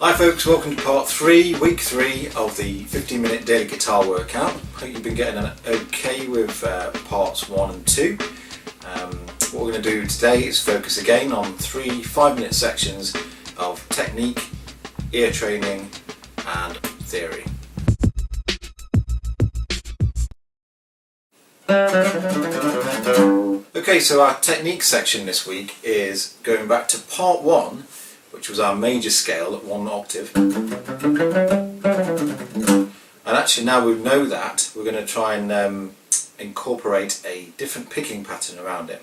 Hi folks, welcome to part 3, week 3 of the 15-minute daily guitar workout. Hope you've been getting okay with parts 1 and 2. What we're going to do today is focus again on 3 5-minute sections of technique, ear training and theory. Okay, so our technique section this week is going back to part 1, which was our major scale at 1 octave. And actually now we know that, we're going to try and incorporate a different picking pattern around it.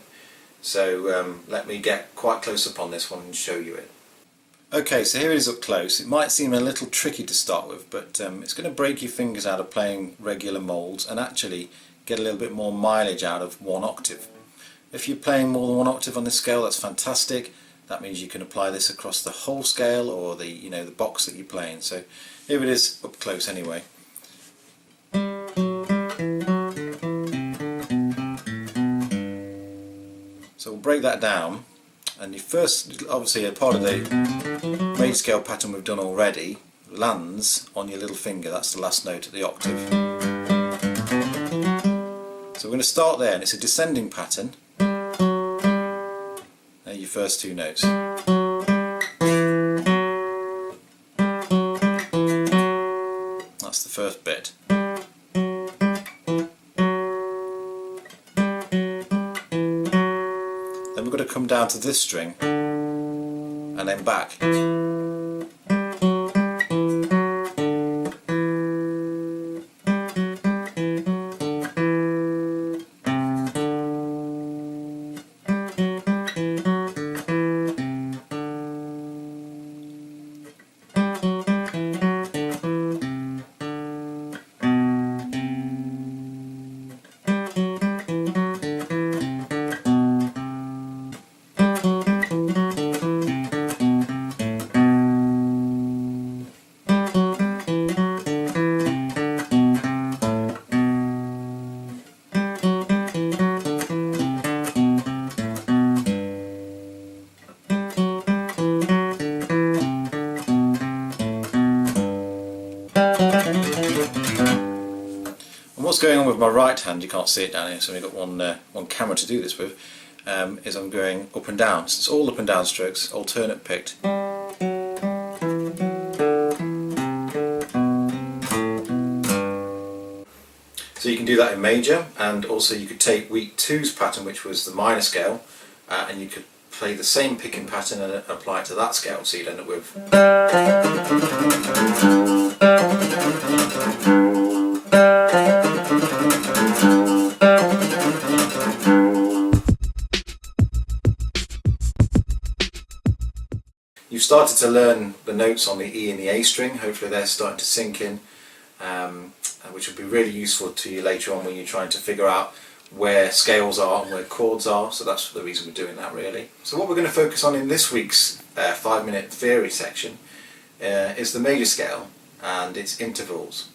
So let me get quite close up on this one and show you it. Okay, so here it is up close. It might seem a little tricky to start with, but it's going to break your fingers out of playing regular molds and actually get a little bit more mileage out of 1 octave. If you're playing more than 1 octave on this scale, that's fantastic. That means you can apply this across the whole scale or the the box that you're playing. So here it is up close anyway. So we'll break that down, and you first, obviously a part of the major scale pattern we've done already lands on your little finger. That's the last note of the octave. So we're going to start there, and it's a descending pattern. There are your first 2 notes. That's the first bit. Then we're going to come down to this string and then back. What's going on with my right hand, you can't see it down here, so I've only got one camera to do this with, is I'm going up and down. So it's all up and down strokes, alternate picked. So you can do that in major, and also you could take week 2's pattern, which was the minor scale, and you could play the same picking pattern and apply it to that scale, so you'd end up with. You've started to learn the notes on the E and the A string. Hopefully they're starting to sink in, which will be really useful to you later on when you're trying to figure out where scales are and where chords are. So that's the reason we're doing that, really. So what we're going to focus on in this week's 5-minute theory section is the major scale and its intervals.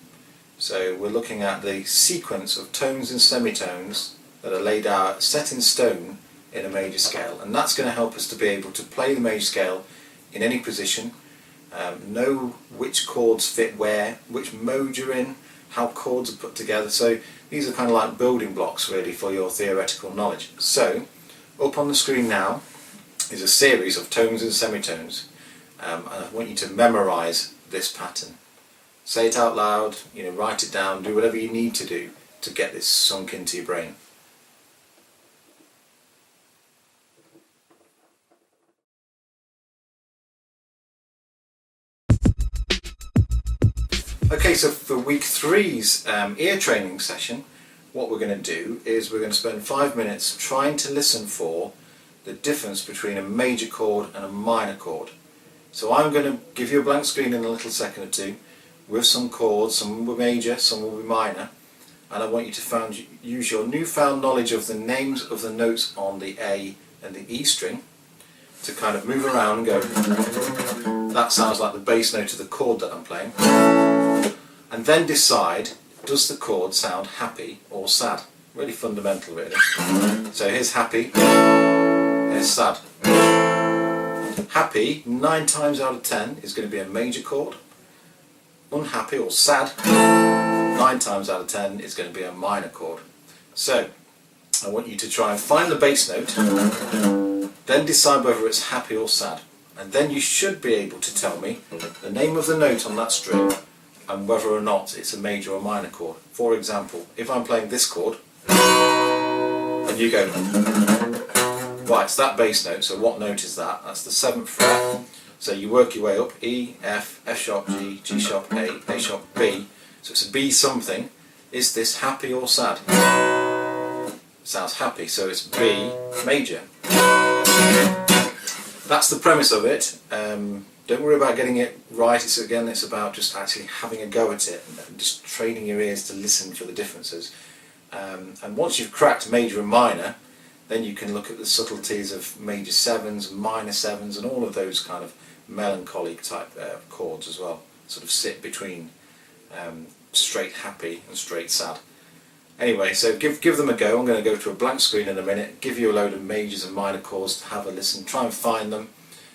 So we're looking at the sequence of tones and semitones that are laid out, set in stone in a major scale, and that's going to help us to be able to play the major scale in any position, know which chords fit where, which mode you're in, how chords are put together. So these are kind of like building blocks really for your theoretical knowledge. So up on the screen now is a series of tones and semitones, and I want you to memorise this pattern. Say it out loud, write it down, do whatever you need to do to get this sunk into your brain. Okay, so for week 3's ear training session, what we're going to do is we're going to spend 5 minutes trying to listen for the difference between a major chord and a minor chord. So I'm going to give you a blank screen in a little second or two with some chords. Some will be major, some will be minor, and I want you to use your newfound knowledge of the names of the notes on the A and the E string to kind of move around and go, that sounds like the bass note of the chord that I'm playing. And then decide, does the chord sound happy or sad? Really fundamental, really. So here's happy, here's sad. Happy, 9 times out of 10, is going to be a major chord. Unhappy or sad, 9 times out of 10 is going to be a minor chord. So, I want you to try and find the bass note, then decide whether it's happy or sad. And then you should be able to tell me the name of the note on that string and whether or not it's a major or minor chord. For example, if I'm playing this chord, and you go, right, it's that bass note, so what note is that? That's the 7th fret. So you work your way up, E, F, F sharp G, G sharp A sharp B. So it's a B something. Is this happy or sad? Sounds happy, so it's B major. That's the premise of it. Don't worry about getting it right. It's about just actually having a go at it and just training your ears to listen for the differences. And once you've cracked major and minor, then you can look at the subtleties of major 7s, minor 7s, and all of those kind of melancholic type chords as well. Sort of sit between straight happy and straight sad. Anyway, so give them a go. I'm going to go to a blank screen in a minute, give you a load of majors and minor chords to have a listen, try and find them,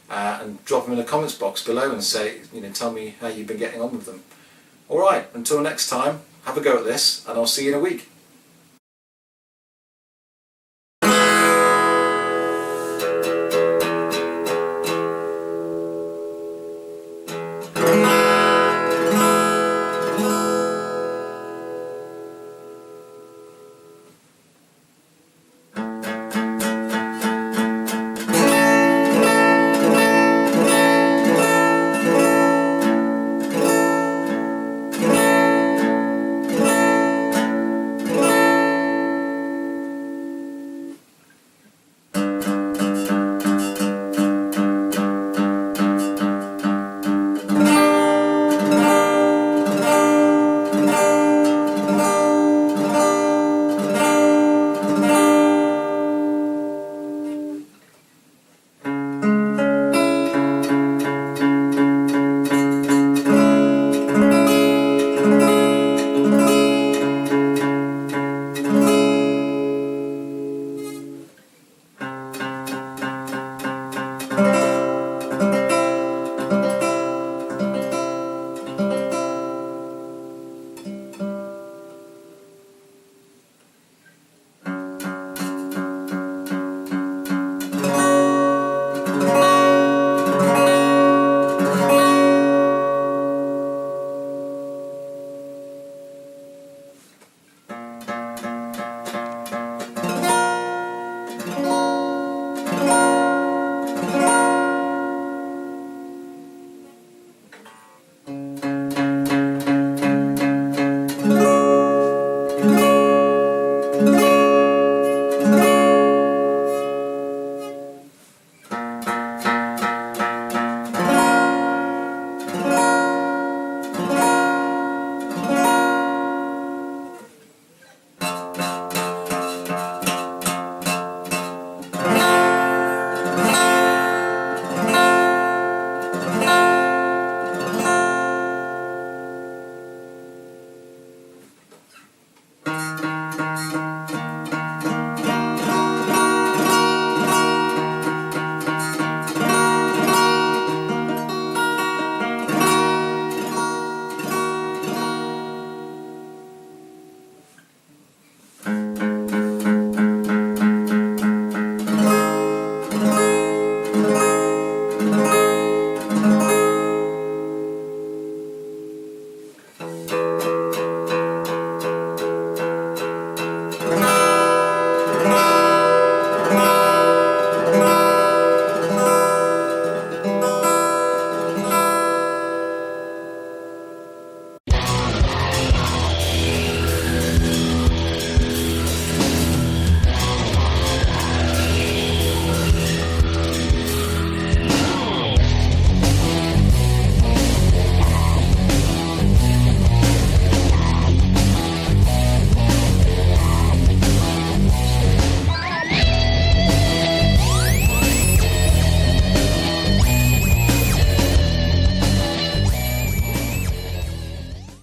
and drop them in the comments box below and say, tell me how you've been getting on with them. Alright, until next time, have a go at this, and I'll see you in a week.